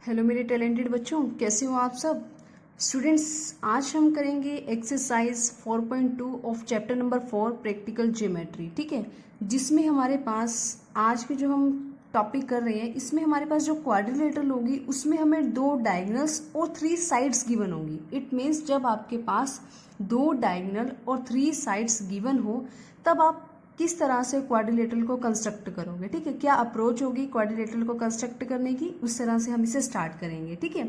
Hello मेरे talented बच्चों, कैसे हो आप सब स्टूडेंट्स। आज हम करेंगे exercise 4.2 of chapter number 4 practical geometry. ठीक है, जिसमें हमारे पास आज के जो हम टॉपिक कर रहे हैं, इसमें हमारे पास जो क्वाड्रिलेटरल होगी उसमें हमें 2 डायगोनल्स और 3 साइड्स गिवन होंगी। इट मीन्स जब आपके पास 2 डायगोनल और 3 साइड्स गिवन हो तब आप किस तरह से क्वाड्रिलेटरल को कंस्ट्रक्ट करोगे। ठीक है, क्या अप्रोच होगी क्वाड्रिलेटरल को कंस्ट्रक्ट करने की, उस तरह से हम इसे स्टार्ट करेंगे। ठीक है,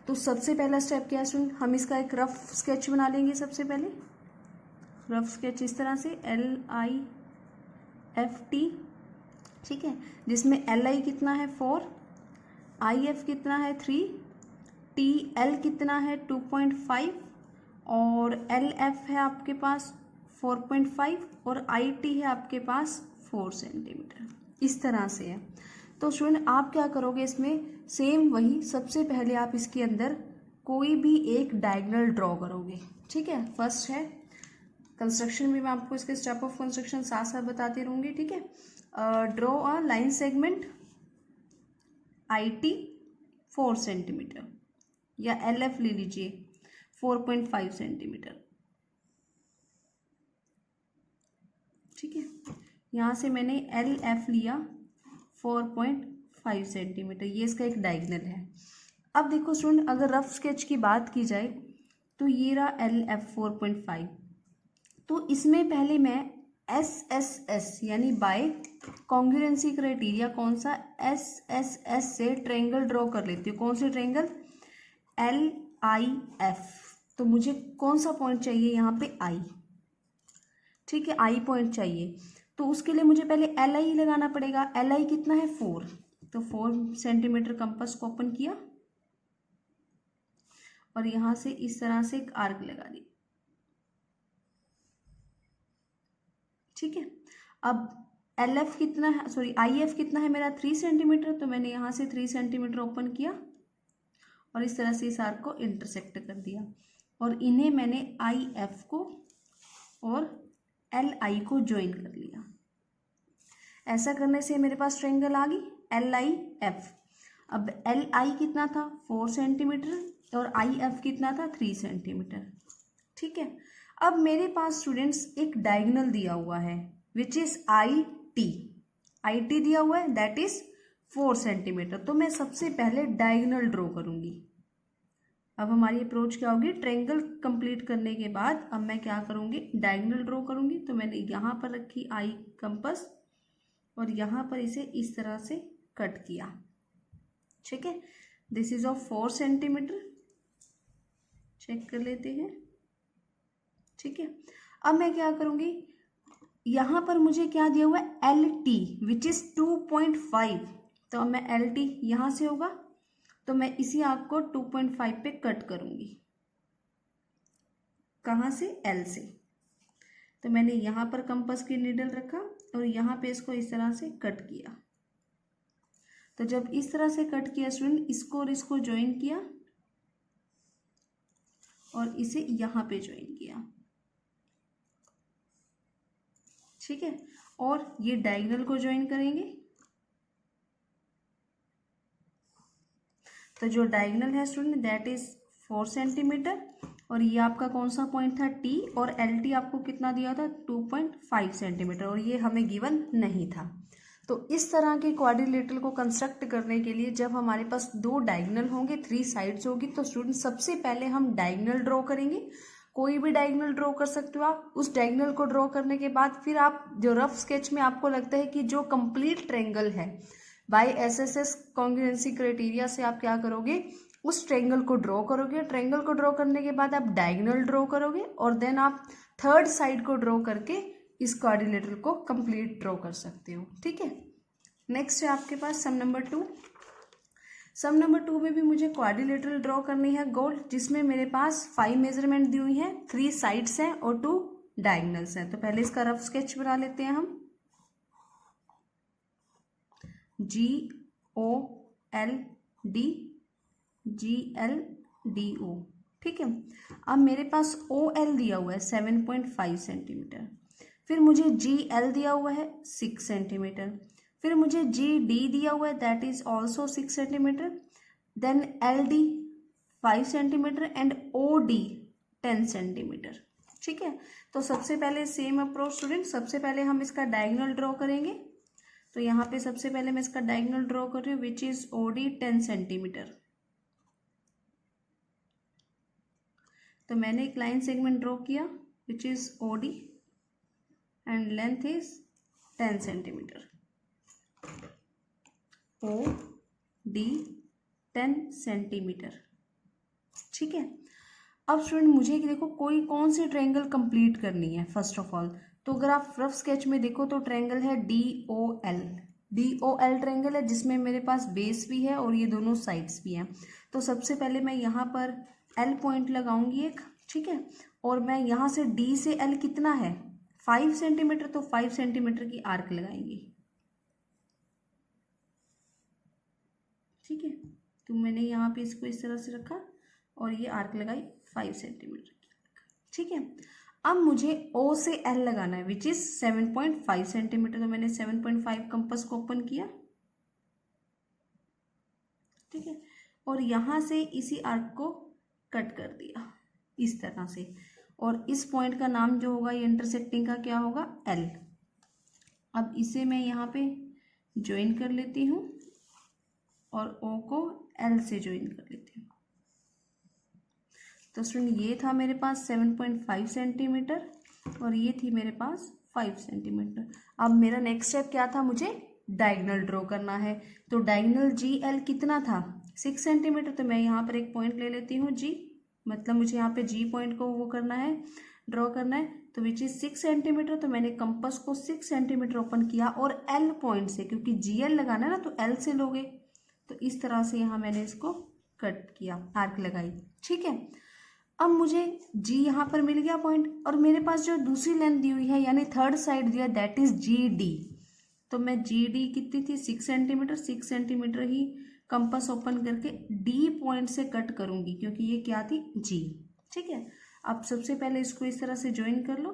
तो सबसे पहला स्टेप क्या है स्टूडेंट, हम इसका एक रफ स्केच बना लेंगे। सबसे पहले रफ स्केच इस तरह से LIFT। ठीक है, जिसमें LI कितना है 4, IF कितना है 3, TL कितना है 2.5 और LF है आपके पास 4.5 और IT है आपके पास 4 सेंटीमीटर। इस तरह से है। तो स्टूडेंट आप क्या करोगे, इसमें सेम वही, सबसे पहले आप इसके अंदर कोई भी एक डायगोनल ड्रॉ करोगे। ठीक है, फर्स्ट है कंस्ट्रक्शन में मैं आपको इसके स्टेप ऑफ कंस्ट्रक्शन साथ साथ बताती रहूँगी। ठीक है, draw a line segment IT 4 centimetre या LF ले लीजिए 4.5 सेंटीमीटर। ठीक है, यहाँ से मैंने LF लिया 4.5 सेंटीमीटर, ये इसका एक डायगोनल है। अब देखो स्टूडेंट, अगर रफ स्केच की बात की जाए तो ये रहा LF 4.5। तो इसमें पहले मैं SSS यानी बाय कॉन्ग्रुएंसी क्राइटेरिया कौन सा, SSS से ट्रायंगल ड्रॉ कर लेती हूँ। कौन से ट्रायंगल, LIF। तो मुझे कौन सा पॉइंट चाहिए यहाँ पे, I। ठीक है, I पॉइंट चाहिए, तो उसके लिए मुझे पहले LI लगाना पड़ेगा। LI कितना है 4, तो 4 सेंटीमीटर कंपास को ओपन किया और यहां से इस तरह से एक आर्क लगा दी। ठीक है, अब LF कितना है, सॉरी IF कितना है मेरा 3 सेंटीमीटर, तो मैंने यहाँ से 3 सेंटीमीटर ओपन किया और इस तरह से इस आर्क को इंटरसेक्ट कर दिया और इन्हें मैंने IF को और LI को ज्वाइन कर लिया। ऐसा करने से मेरे पास ट्रायंगल आ गई LIF। अब LI कितना था 4 सेंटीमीटर और IF कितना था 3 सेंटीमीटर। ठीक है, अब मेरे पास स्टूडेंट्स एक डायगोनल दिया हुआ है विच इज IT दिया हुआ है, दैट इज 4 सेंटीमीटर। तो मैं सबसे पहले डायगोनल ड्रॉ करूंगी। अब हमारी अप्रोच क्या होगी, ट्रायंगल कंप्लीट करने के बाद अब मैं क्या करूंगी, डायगोनल ड्रॉ करूंगी। तो मैंने यहाँ पर रखी I कंपास और यहाँ पर इसे इस तरह से कट किया। ठीक है, this is of 4 centimetre. Check कर लेते हैं। ठीक है, अब मैं क्या करूंगी, यहाँ पर मुझे क्या दिया हुआ है LT विच इज 2.5। तो अब मैं LT यहाँ से होगा तो मैं इसी आर्क को 2.5 पे कट करूंगी। कहाँ से, L से। तो मैंने यहाँ पर कंपास की नीडल रखा और यहाँ पे इसको इस तरह से कट किया। तो जब इस तरह से कट किया स्टूडेंट, इसको और इसको ज्वाइन किया और इसे यहाँ पे ज्वाइन किया। ठीक है, और ये डायगोनल को ज्वाइन करेंगे। तो जो डायगोनल है स्टूडेंट दैट इज 4 सेंटीमीटर और ये आपका कौन सा पॉइंट था T, और LT आपको कितना दिया था 2.5 सेंटीमीटर, और ये हमें गिवन नहीं था। तो इस तरह के क्वाड्रिलेटरल को कंस्ट्रक्ट करने के लिए जब हमारे पास 2 डायगोनल होंगे, 3 साइड्स होगी, तो स्टूडेंट सबसे पहले हम डायगोनल ड्रॉ करेंगे। कोई भी डायगोनल ड्रॉ कर सकते हो आप। उस डायगोनल को ड्रॉ करने के बाद फिर आप जो रफ स्केच में आपको लगता है कि जो कंप्लीट ट्रायंगल है, बाय SSS कॉन्ग्रुएंसी क्राइटेरिया से आप क्या करोगे, उस ट्रायंगल को ड्रॉ करोगे। ट्रायंगल को ड्रॉ करने के बाद आप डायगोनल ड्रॉ करोगे और देन आप थर्ड साइड को ड्रॉ करके इस क्वाड्रिलेटरल को कंप्लीट ड्रॉ कर सकते हो। ठीक है, नेक्स्ट है आपके पास सम नंबर 2। सम नंबर 2 में भी मुझे क्वाड्रिलेटरल ड्रॉ करनी है गोल, जिसमें मेरे पास 5 मेजरमेंट दी हुई हैं, 3 साइड्स हैं और 2 डायगोनल्स हैं। तो पहले इसका रफ स्केच बना लेते हैं हम। GOLD ठीक है, अब मेरे पास OL दिया हुआ है 7.5 सेंटीमीटर, फिर मुझे GL दिया हुआ है 6 सेंटीमीटर, फिर मुझे GD दिया हुआ है that is also 6 centimetre, then L D 5 centimetre and O D 10 centimetre. ठीक है, तो सबसे पहले सेम अप्रोच स्टूडेंट, सबसे पहले हम इसका डायगोनल ड्रॉ करेंगे। तो यहाँ पे सबसे पहले मैं इसका डायगोनल ड्रॉ कर रही हूँ, which is O D 10 centimetre. तो मैंने एक लाइन सेगमेंट ड्रॉ किया which is O D and length is 10 centimetre. O D 10 centimetre. ठीक है, अब स्टूडेंट मुझे देखो कोई कौन सी ट्रायंगल कंप्लीट करनी है फर्स्ट ऑफ ऑल। तो अगर आप रफ स्केच में देखो तो ट्रायंगल है DOL। DOL ट्रायंगल है जिसमें मेरे पास बेस भी है और ये दोनों साइड्स भी हैं। तो सबसे पहले मैं यहाँ पर L पॉइंट लगाऊंगी एक। ठीक है, और मैं यहाँ से D से L कितना है 5 सेंटीमीटर, तो 5 सेंटीमीटर की आर्क लगाएंगे। ठीक है, तो मैंने यहाँ पे इसको इस तरह से रखा और ये आर्क लगाई 5 सेंटीमीटर की। ठीक है, अब मुझे O से L लगाना है विच इज 7.5 सेंटीमीटर। तो मैंने 7.5 कंपास को ओपन किया। ठीक है, और यहाँ से इसी आर्क को कट कर दिया इस तरह से, और इस पॉइंट का नाम जो होगा ये इंटरसेक्टिंग का क्या होगा L। अब इसे मैं यहाँ पे ज्वाइन कर लेती हूँ और O को L से ज्वाइन कर लेती हूँ। तो स्टूडेंट ये था मेरे पास 7.5 सेंटीमीटर और ये थी मेरे पास 5 सेंटीमीटर। अब मेरा नेक्स्ट स्टेप क्या था, मुझे डायगोनल ड्रॉ करना है। तो डायगोनल GL कितना था 6 सेंटीमीटर। तो मैं यहाँ पर एक पॉइंट ले लेती हूँ G, मतलब मुझे यहाँ पे G पॉइंट को वो करना है, ड्रॉ करना है। तो विच इज 6 सेंटीमीटर। तो मैंने कंपास को 6 सेंटीमीटर ओपन किया और L पॉइंट से, क्योंकि GL लगाना है ना तो L से लोगे, तो इस तरह से यहाँ मैंने इसको कट किया, आर्क लगाई। ठीक है, अब मुझे G यहाँ पर मिल गया पॉइंट और मेरे पास जो दूसरी लेंथ दी हुई है यानी थर्ड साइड दिया दैट इज GD। तो मैं GD कितनी थी 6 सेंटीमीटर, 6 सेंटीमीटर ही कंपास ओपन करके D पॉइंट से कट करूंगी क्योंकि ये क्या थी G। ठीक है, अब सबसे पहले इसको इस तरह से ज्वाइन कर लो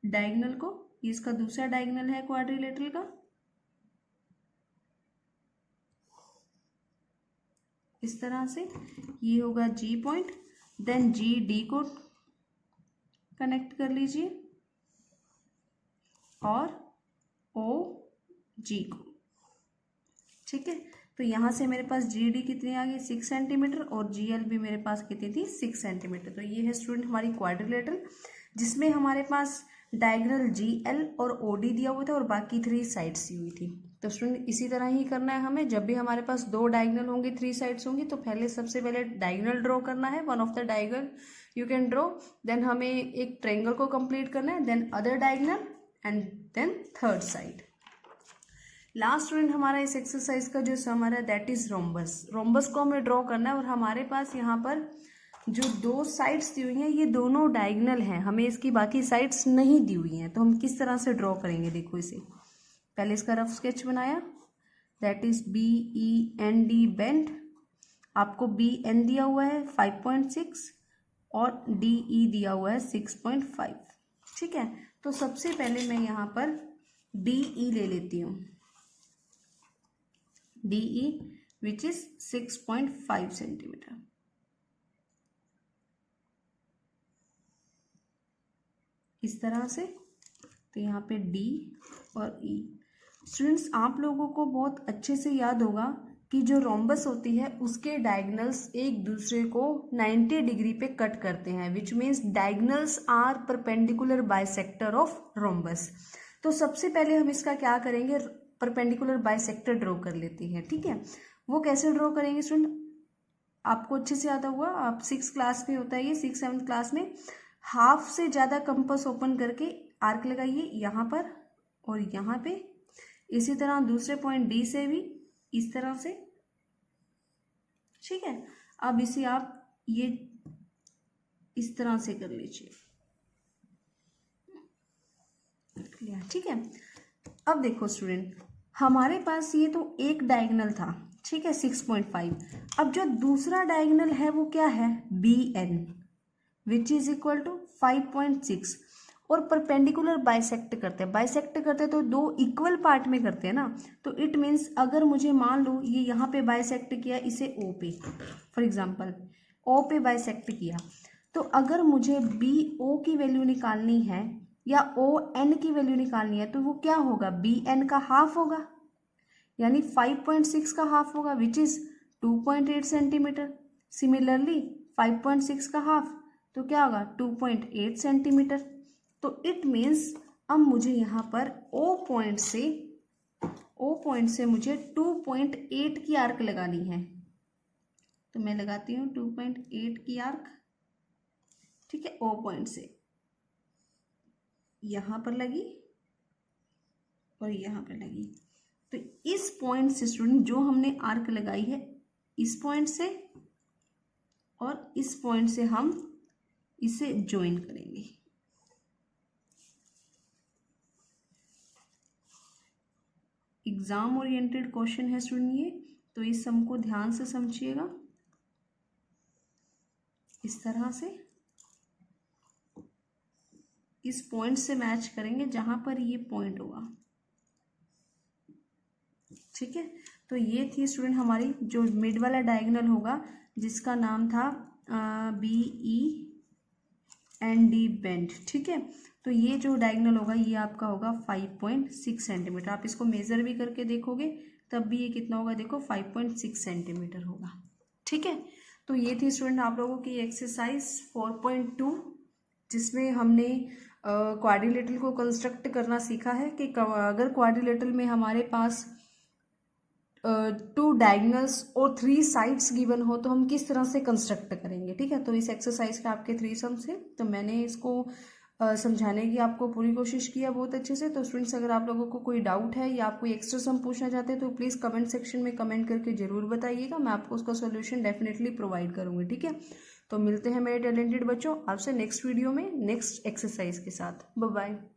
डायगोनल को। ये इसका दूसरा डायगोनल है क्वाड्रिलेटरल का। इस तरह से ये होगा G पॉइंट, देन GD को कनेक्ट कर लीजिए और OG को। ठीक है, तो यहाँ से मेरे पास GD कितनी आ गई 6 सेंटीमीटर और GL भी मेरे पास कितनी थी 6 सेंटीमीटर। तो ये है स्टूडेंट हमारी क्वाड्रिलेटरल जिसमें हमारे पास डायगोनल GL और OD दिया हुआ था और बाकी 3 साइड्स दी हुई थी। तो स्टूडेंट इसी तरह ही करना है हमें, जब भी हमारे पास 2 डायगोनल होंगे 3 साइड्स होंगी तो पहले सबसे पहले डायगोनल ड्रॉ करना है, one of the diagonal you can draw, then हमें एक ट्रायंगल को कंप्लीट करना है, then other diagonal and then third side. Last student हमारा इस एक्सरसाइज का जो सम आ रहा है दैट इज रोम्बस। रोम्बस को हमें ड्रॉ करना है और हमारे पास यहाँ पर जो 2 साइड्स दी हुई हैं ये दोनों डायगोनल हैं, हमें इसकी बाकी साइड्स नहीं दी हुई हैं। तो हम किस तरह से ड्रॉ करेंगे, देखो इसे पहले इसका रफ स्केच बनाया दैट इज BEND बेंड। आपको BN दिया हुआ है 5.6 और DE दिया हुआ है 6.5। ठीक है, तो सबसे पहले मैं यहाँ पर DE ले लेती हूँ, DE विच इज 6.5 सेंटीमीटर। इस तरह से, तो यहाँ पे D और E। स्टूडेंट्स आप लोगों को बहुत अच्छे से याद होगा कि जो रोम्बस होती है उसके डायगोनल्स एक दूसरे को 90 डिग्री पे कट करते हैं, which means diagonals are perpendicular bisector of rhombus. तो सबसे पहले हम इसका क्या करेंगे, परपेंडिकुलर बाइसेक्टर ड्रॉ कर लेते हैं। ठीक है, वो कैसे ड्रॉ करेंगे स्टूडेंट, आपको अच्छे से याद होगा, आप 6 क्लास में होता है ये, 6-7 क्लास में हाफ से ज़्यादा कंपास ओपन करके आर्क लगाइए यहाँ पर और यहाँ पे। इसी तरह दूसरे पॉइंट D से भी इस तरह से। ठीक है, अब इसे आप ये इस तरह से कर लीजिए। ठीक है, अब देखो स्टूडेंट हमारे पास ये तो एक डायगोनल था, ठीक है 6.5। अब जो दूसरा डायगोनल है वो क्या है BN which is equal to 5.6 और परपेंडिकुलर बाइसेक्ट करते हैं। बाइसेक्ट करते हैं तो दो इक्वल पार्ट में करते हैं ना, तो इट मीन्स अगर मुझे मान लो ये यहाँ पे बाइसेक्ट किया इसे ओ पे, फॉर एग्जांपल ओ पे बाइसेक्ट किया, तो अगर मुझे बी ओ की वैल्यू निकालनी है या ओ एन की वैल्यू निकालनी है तो वो क्या होगा, बी एन का हाफ होगा, यानी 5.6 का हाफ होगा विच इज़ 2.8 सेंटीमीटर। सिमिलरली 5.6 का हाफ तो क्या होगा 2.8 सेंटीमीटर। तो इट मीन्स अब मुझे यहाँ पर ओ पॉइंट से मुझे 2.8 की आर्क लगानी है, तो मैं लगाती हूँ 2.8 की आर्क, ठीक है। ओ पॉइंट से यहाँ पर लगी और यहाँ पर लगी, तो इस पॉइंट से स्टूडेंट जो हमने आर्क लगाई है इस पॉइंट से और इस पॉइंट से हम इसे ज्वाइन करेंगे। एग्जाम ओरिएंटेड क्वेश्चन है स्टूडेंट ये, तो इस सम को ध्यान से समझिएगा। इस तरह से इस पॉइंट से मैच करेंगे जहां पर ये पॉइंट होगा, ठीक है। तो ये थी स्टूडेंट हमारी जो मिड वाला डायगोनल होगा जिसका नाम था B E N D bend, ठीक है। तो ये जो डायगोनल होगा ये आपका होगा 5.6 सेंटीमीटर। आप इसको मेजर भी करके देखोगे तब भी ये कितना होगा, देखो 5.6 सेंटीमीटर होगा, ठीक है। तो ये थी स्टूडेंट आप लोगों की एक्सरसाइज 4.2 जिसमें हमने क्वाड्रिलेटरल को कंस्ट्रक्ट करना सीखा है कि अगर क्वाड्रिलेटरल में हमारे पास 2 डायगोनल्स और 3 साइड्स गिवन हो तो हम किस तरह से कंस्ट्रक्ट करेंगे, ठीक है। तो इस एक्सरसाइज के आपके 3 सम्स है, तो मैंने इसको समझाने की आपको पूरी कोशिश किया बहुत अच्छे से। तो स्टूडेंट्स अगर आप लोगों को कोई डाउट है या आप कोई एक्स्ट्रा सम पूछना चाहते हैं तो प्लीज़ कमेंट सेक्शन में कमेंट करके ज़रूर बताइएगा, मैं आपको उसका सोल्यूशन डेफिनेटली प्रोवाइड करूँगी, ठीक है। तो मिलते हैं मेरे टैलेंटेड बच्चों आपसे नेक्स्ट वीडियो में नेक्स्ट एक्सरसाइज के साथ। Bye bye.